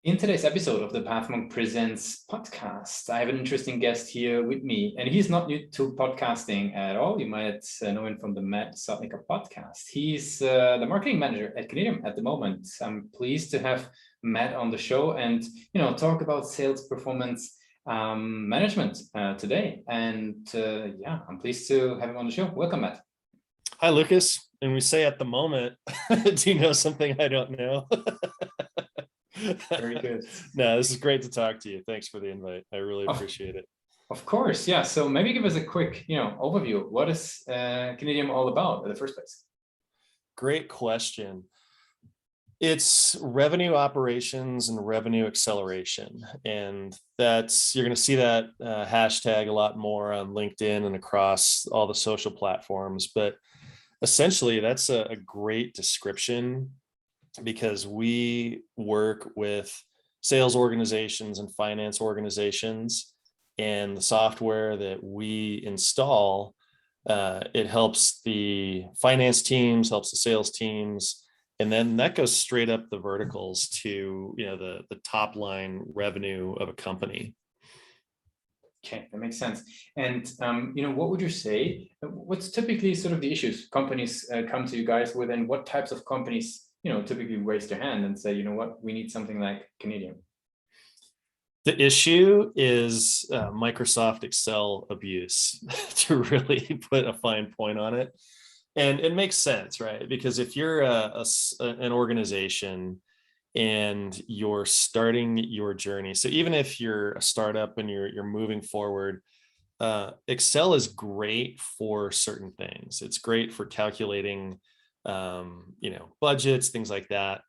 In today's episode of the Pathmonk Presents podcast, I have an interesting guest here with me, and he's not new to podcasting at all. You might know him from the Matt Sotnica podcast. He's the marketing manager at Canadium at the moment. I'm pleased to have Matt on the show and talk about sales performance management today. And yeah, I'm pleased to have him on the show. Welcome, Matt. Hi, Lucas. And we say at the moment, do you know something I don't know? Very good. No, this is great to talk to you. Thanks for the invite. I really appreciate it. Of course, yeah. So maybe give us a quick, overview. What is Canadium all about in the first place? Great question. It's revenue operations and revenue acceleration. And you're going to see that hashtag a lot more on LinkedIn and across all the social platforms. But essentially, that's a great description because we work with sales organizations and finance organizations, and the software that we install, it helps the finance teams, helps the sales teams, and then that goes straight up the verticals to the top line revenue of a company. Okay, that makes sense. And what would you say? What's typically sort of the issues companies come to you guys with, and what types of companies typically raise their hand and say, you know what, we need something like Canadium? The issue is Microsoft Excel abuse, to really put a fine point on it. And it makes sense, right? Because if you're an organization and you're starting your journey, so even if you're a startup and you're moving forward, Excel is great for certain things. It's great for calculating budgets, things like that.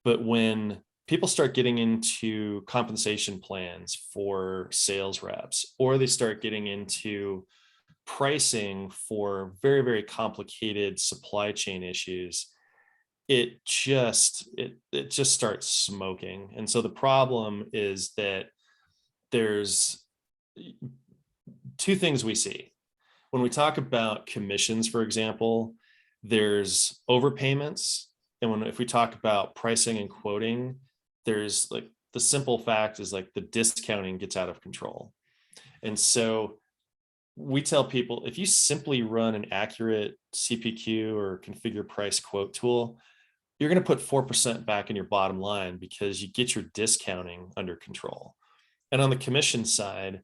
But when people start getting into compensation plans for sales reps, or they start getting into pricing for very, very complicated supply chain issues, it just starts smoking. And so the problem is that there's two things we see. When we talk about commissions, for example, there's overpayments. And if we talk about pricing and quoting, there's like the simple fact is like the discounting gets out of control. And so we tell people, if you simply run an accurate CPQ or configure price quote tool, you're going to put 4% back in your bottom line because you get your discounting under control. And on the commission side,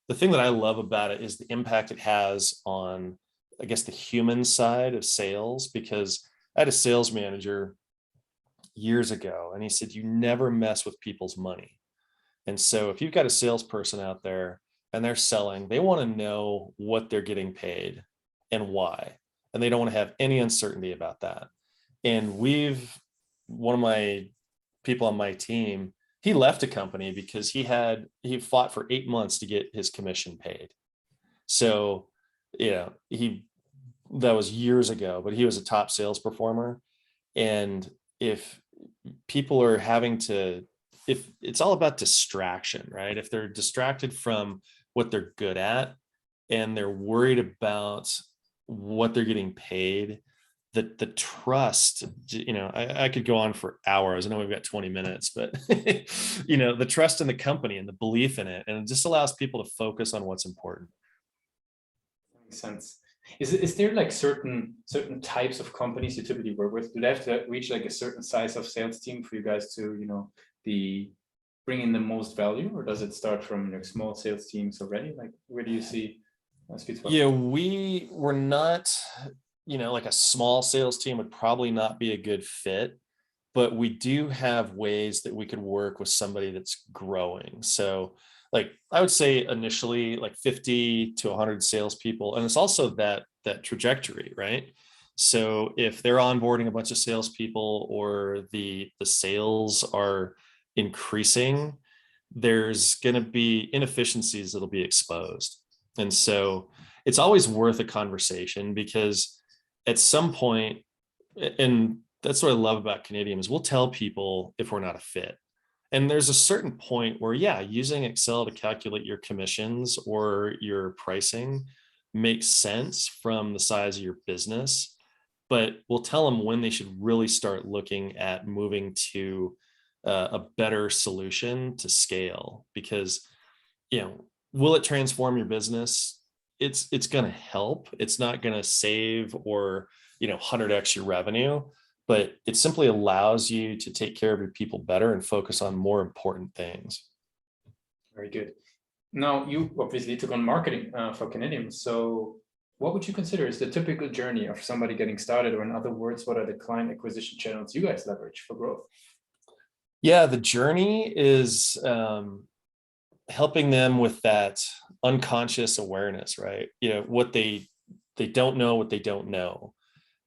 the thing that I love about it is the impact it has on, I guess, the human side of sales, because I had a sales manager years ago and he said, you never mess with people's money. And so if you've got a salesperson out there and they're selling, they want to know what they're getting paid and why. And they don't want to have any uncertainty about that. And one of my people on my team, he left a company because he fought for 8 months to get his commission paid. So, that was years ago, but he was a top sales performer. And if people are if it's all about distraction, right? If they're distracted from what they're good at and they're worried about what they're getting paid, the trust, I could go on for hours. I know we've got 20 minutes, but the trust in the company and the belief in it, and it just allows people to focus on what's important. Makes sense. Is there like certain types of companies you typically work with? Do they have to reach like a certain size of sales team for you guys to bring in the most value, or does it start from small sales teams already? Like, where do you see sweet spot? Yeah, we're not, like a small sales team would probably not be a good fit, but we do have ways that we could work with somebody that's growing. So like I would say initially like 50 to 100 salespeople. And it's also that trajectory, right? So if they're onboarding a bunch of salespeople or the sales are increasing, there's going to be inefficiencies that'll be exposed. And so it's always worth a conversation, because at some point, and that's what I love about Canadium, is we'll tell people if we're not a fit. And there's a certain point where, yeah, using Excel to calculate your commissions or your pricing makes sense from the size of your business, but we'll tell them when they should really start looking at moving to a better solution to scale. Because, will it transform your business? It's going to help. It's not going to save or 100x your revenue, but it simply allows you to take care of your people better and focus on more important things. Very good. Now, you obviously took on marketing for Kinetium. So what would you consider is the typical journey of somebody getting started? Or in other words, what are the client acquisition channels you guys leverage for growth? Yeah, the journey is helping them with that unconscious awareness, right? What they don't know, what they don't know.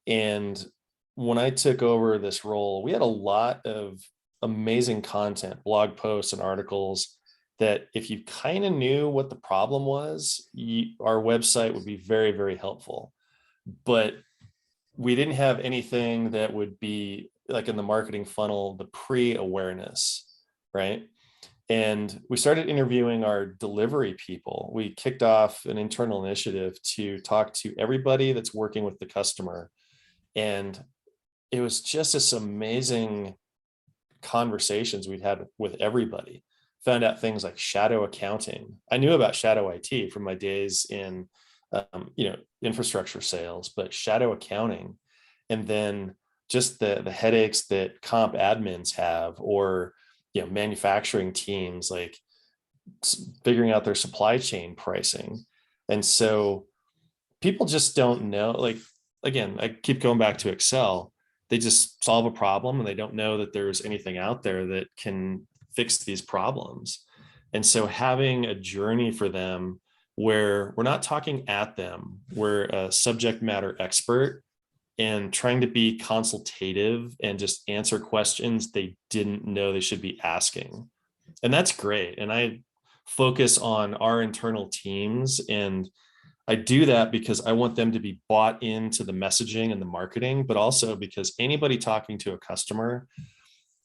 And when I took over this role, we had a lot of amazing content, blog posts and articles that if you kind of knew what the problem was, our website would be very, very helpful. But we didn't have anything that would be like in the marketing funnel, the pre-awareness, right? And we started interviewing our delivery people. We kicked off an internal initiative to talk to everybody that's working with the customer. And it was just this amazing conversations we'd had with everybody. Found out things like shadow accounting. I knew about shadow IT from my days in, infrastructure sales, but shadow accounting, and then just the headaches that comp admins have, or manufacturing teams, like figuring out their supply chain pricing. And so people just don't know. Like, again, I keep going back to Excel. They just solve a problem and they don't know that there's anything out there that can fix these problems. And so having a journey for them where we're not talking at them, we're a subject matter expert and trying to be consultative and just answer questions they didn't know they should be asking. And that's great. And I focus on our internal teams, and I do that because I want them to be bought into the messaging and the marketing, but also because anybody talking to a customer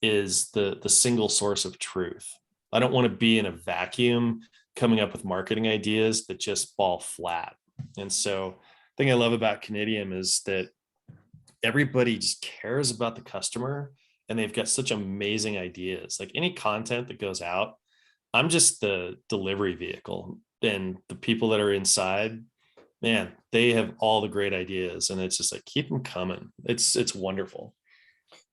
is the single source of truth. I don't want to be in a vacuum coming up with marketing ideas that just fall flat. And so the thing I love about Kinetium is that everybody just cares about the customer and they've got such amazing ideas. Like any content that goes out, I'm just the delivery vehicle, and the people that are inside, man, they have all the great ideas, and it's just like, keep them coming. It's wonderful.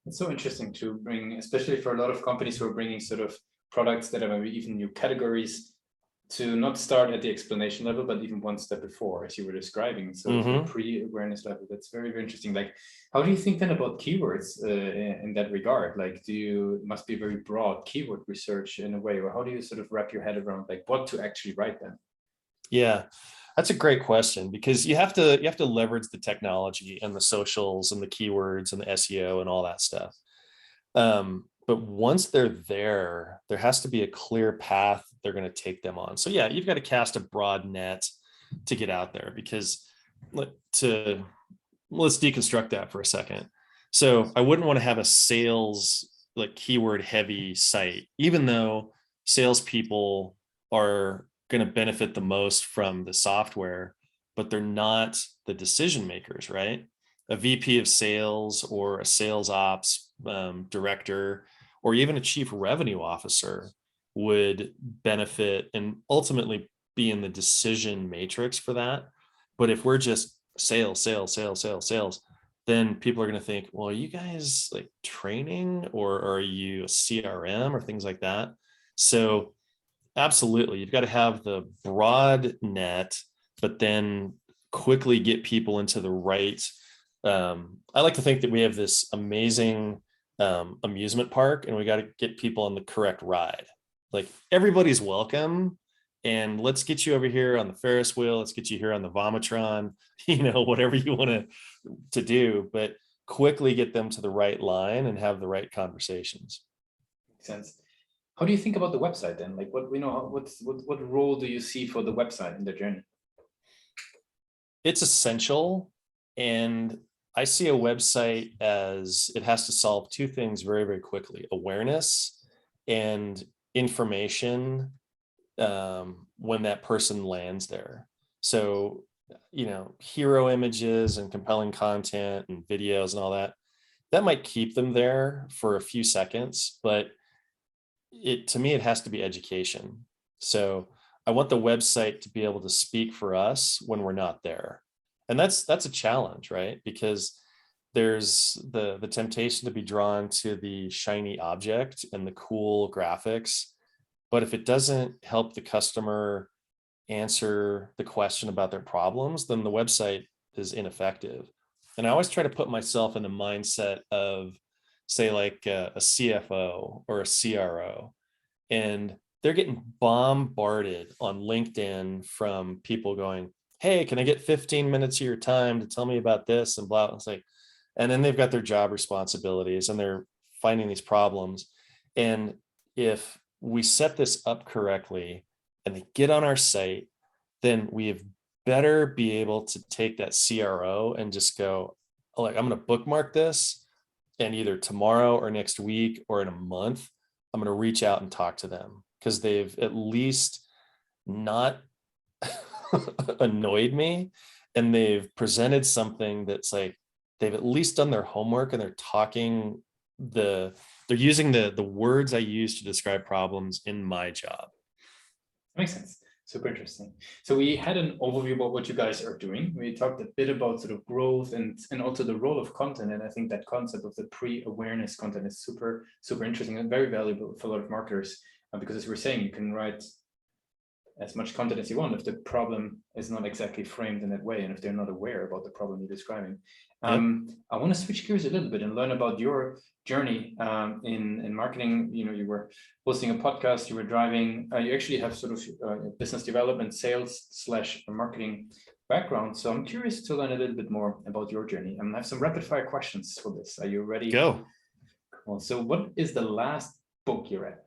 It's so interesting to bring, especially for a lot of companies who are bringing sort of products that are maybe even new categories, to not start at the explanation level, but even one step before, as you were describing. So the pre-awareness level, that's very, very interesting. Like, how do you think then about keywords in that regard? Like, must be very broad keyword research in a way, or how do you sort of wrap your head around like what to actually write then? Yeah, that's a great question, because you have to leverage the technology and the socials and the keywords and the SEO and all that stuff. But once they're there has to be a clear path they're going to take them on. So yeah, you've got to cast a broad net to get out there, because let's deconstruct that for a second. So I wouldn't want to have a sales like keyword heavy site, even though salespeople are going to benefit the most from the software, but they're not the decision makers, right? A VP of sales or a sales ops director, or even a chief revenue officer would benefit and ultimately be in the decision matrix for that. But if we're just sales, then people are going to think, well, are you guys like training, or are you a CRM or things like that? So absolutely, you've got to have the broad net, but then quickly get people into the right. I like to think that we have this amazing amusement park, and we got to get people on the correct ride. Like, everybody's welcome, and let's get you over here on the Ferris wheel. Let's get you here on the Vomitron, whatever you want to do, but quickly get them to the right line and have the right conversations. Makes sense. How do you think about the website then? Like, what role do you see for the website in the journey? It's essential, and I see a website as it has to solve two things very, very quickly: awareness and information when that person lands there. So, hero images and compelling content and videos and all that might keep them there for a few seconds, but to me, it has to be education. So I want the website to be able to speak for us when we're not there. And that's a challenge, right? Because there's the temptation to be drawn to the shiny object and the cool graphics. But if it doesn't help the customer answer the question about their problems, then the website is ineffective. And I always try to put myself in the mindset of, say, like a CFO or a CRO, and they're getting bombarded on LinkedIn from people going, "Hey, can I get 15 minutes of your time to tell me about this?" and blah. It's like, and then they've got their job responsibilities and they're finding these problems. And if we set this up correctly and they get on our site, then we have better be able to take that CRO and just go, "Oh, like, I'm going to bookmark this, and either tomorrow or next week or in a month, I'm going to reach out and talk to them because they've at least not annoyed me, and they've presented something that's like, they've at least done their homework, and they're talking they're using the words I use to describe problems in my job." Makes sense. Super interesting. So we had an overview about what you guys are doing. We talked a bit about sort of growth and also the role of content. And I think that concept of the pre-awareness content is super, super interesting and very valuable for a lot of marketers, because as we're saying, you can write as much content as you want if the problem is not exactly framed in that way and if they're not aware about the problem you're describing. Yep. I want to switch gears a little bit and learn about your journey in marketing. You were hosting a podcast, you were driving, you actually have sort of business development, sales / marketing background. So I'm curious to learn a little bit more about your journey. I have some rapid fire questions for this. Are you ready? Go. Cool. So what is the last book you read?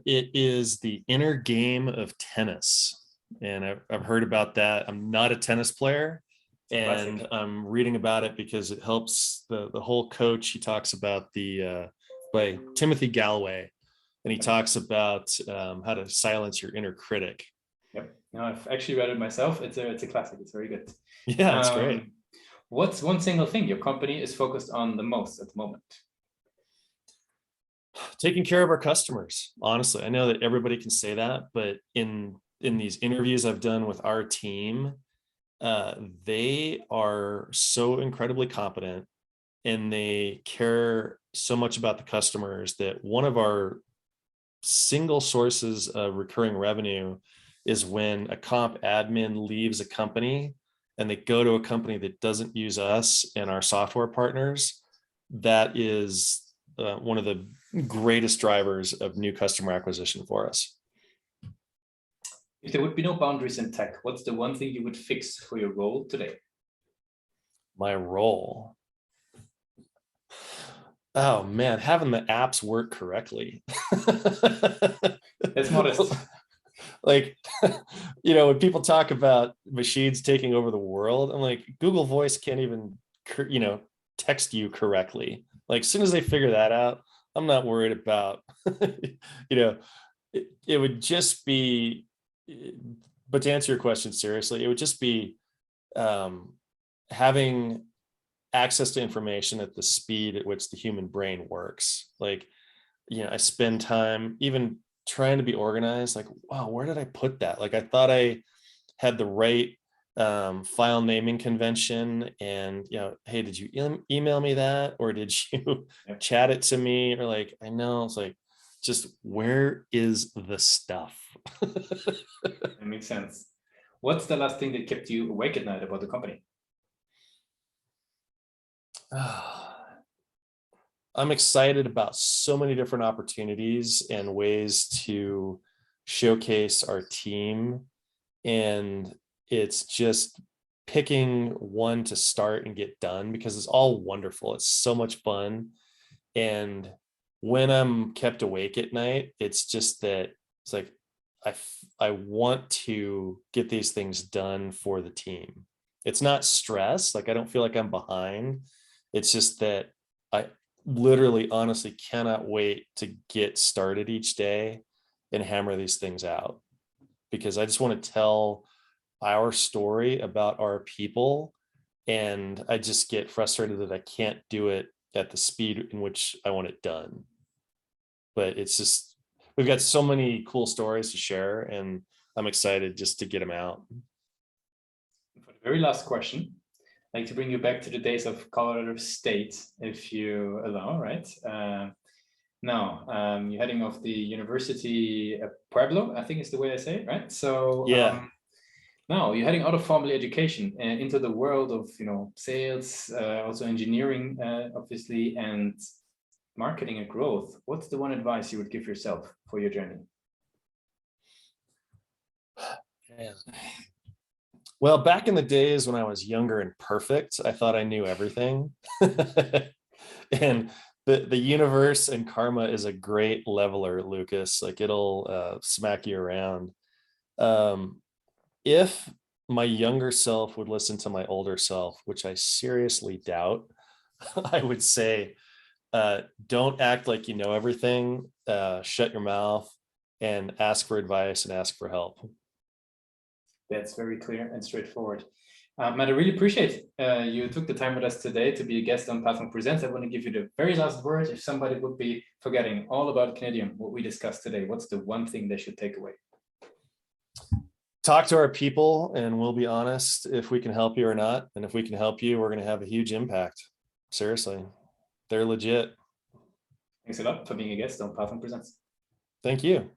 It is The Inner Game of Tennis. And I've heard about that. I'm not a tennis player, and Classic. I'm reading about it because it helps the whole coach. He talks about by Timothy Galloway, and he talks about how to silence your inner critic. Yep. No, I've actually read it myself. It's a classic. It's very good. Yeah, it's great. What's one single thing your company is focused on the most at the moment? Taking care of our customers. Honestly, I know that everybody can say that, but in these interviews I've done with our team, they are so incredibly competent and they care so much about the customers that one of our single sources of recurring revenue is when a comp admin leaves a company and they go to a company that doesn't use us and our software partners. That is one of the greatest drivers of new customer acquisition for us. If there would be no boundaries in tech, what's the one thing you would fix for your role today? My role. Oh man, having the apps work correctly. That's modest. Like, when people talk about machines taking over the world, I'm like, Google Voice can't even, text you correctly. Like, as soon as they figure that out, I'm not worried about, it would just be, but to answer your question seriously, it would just be having access to information at the speed at which the human brain works. Like, I spend time even trying to be organized, like, wow, where did I put that? Like, I thought I had the right file naming convention, and hey, did you email me that, or did you chat it to me? Or like, I know, it's like, just where is the stuff? That makes sense. What's the last thing that kept you awake at night about the company? I'm excited about so many different opportunities and ways to showcase our team. And it's just picking one to start and get done because it's all wonderful. It's so much fun. And when I'm kept awake at night, it's just that it's like, I want to get these things done for the team. It's not stress. Like, I don't feel like I'm behind. It's just that I literally, honestly cannot wait to get started each day and hammer these things out, because I just want to tell our story about our people. And I just get frustrated that I can't do it at the speed in which I want it done. but it's just, we've got so many cool stories to share, and I'm excited just to get them out. For the very last question, I'd like to bring you back to the days of Colorado State, if you allow, right? Now, you're heading off the University of Pueblo, I think is the way I say it, right? So Yeah. now you're heading out of formal education and into the world of, sales, also engineering, obviously, and marketing and growth. What's the one advice you would give yourself for your journey? Well, back in the days when I was younger and perfect, I thought I knew everything. And the universe and karma is a great leveler, Lucas. Like, it'll smack you around. If my younger self would listen to my older self, which I seriously doubt, I would say, don't act like you know everything. Shut your mouth and ask for advice and ask for help. That's very clear and straightforward. Matt, I really appreciate you took the time with us today to be a guest on Pathmark Presents. I want to give you the very last word. If somebody would be forgetting all about Knedium, what we discussed today, what's the one thing they should take away? Talk to our people, and we'll be honest if we can help you or not. And if we can help you, we're going to have a huge impact. Seriously, they're legit. Thanks a lot for being a guest on Pathmark Presents. Thank you.